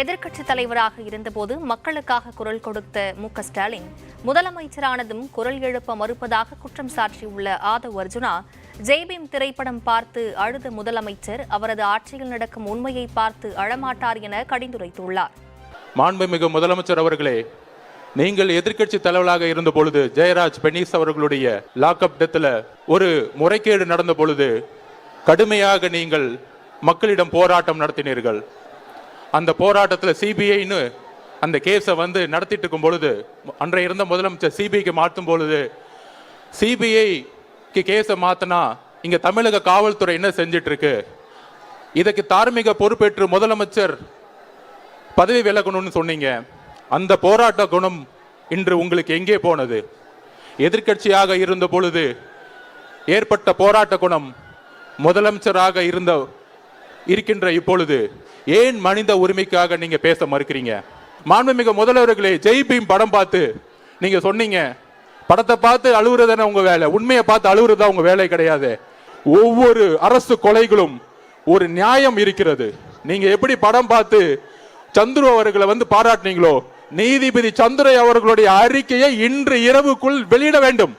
எதிர்க்கட்சித் தலைவராக இருந்தபோது மக்களுக்காக குரல் கொடுத்த ஸ்டாலின் முதலமைச்சரானதும் குரல் எழுப்ப மறுப்பதாக குற்றம் சாட்டியுள்ள ஆதவ் அர்ஜுனா, ஜெய்பீம் திரைப்படம் பார்த்து அழுத முதலமைச்சர் அவரது ஆட்சியில் நடக்கும் உண்மையை பார்த்து அழமாட்டார் என கடிந்துரைத்துள்ளார். மாண்புமிகு முதலமைச்சர் அவர்களே, நீங்கள் எதிர்க்கட்சி தலைவராக இருந்த பொழுது ஜெயராஜ் பெனிஸ் அவர்களுடைய லாக்அப் டெத்தில் ஒரு முறைகேடு நடந்த பொழுது கடுமையாக நீங்கள் மக்களிடம் போராட்டம் நடத்தினீர்கள். அந்த போராட்டத்தில் சிபிஐன்னு அந்த கேஸை நடத்திட்டு இருக்கும் பொழுது, அன்றைய இருந்த முதலமைச்சர் சிபிஐக்கு மாற்றும் பொழுது, சிபிஐக்கு கேஸை மாத்தினா இங்க தமிழக காவல்துறை என்ன செஞ்சிட்டு இருக்கு, இதுக்கு தார்மீக பொறுப்பேற்று முதலமைச்சர் பதவி விலகணும்னு சொன்னீங்க. அந்த போராட்ட குணம் இன்று உங்களுக்கு எங்கே போனது? எதிர்க்கட்சியாக இருந்த பொழுது ஏற்பட்ட போராட்ட குணம் முதலமைச்சராக இருக்கின்ற இப்பொழுது ஏன் மனித உரிமைக்காக நீங்க பேச மறுக்கிறீங்க? மாண்புமிகு முதல்வர்களே, ஜெய்பீம் படம் பார்த்து நீங்க சொன்னீங்க, படத்தை பார்த்து அழுகுறதான உங்க வேலை, உண்மையை பார்த்து அழுகுறதா உங்க வேலை கிடையாது. ஒவ்வொரு அரசு கொலைகளும் ஒரு நியாயம் இருக்கிறது. நீங்க எப்படி படம் பார்த்து சந்துரு அவர்களை பாராட்டினீங்களோ, நீதிபதி சந்துரை அவர்களுடைய அறிக்கையை இன்று இரவுக்குள் வெளியிட வேண்டும்.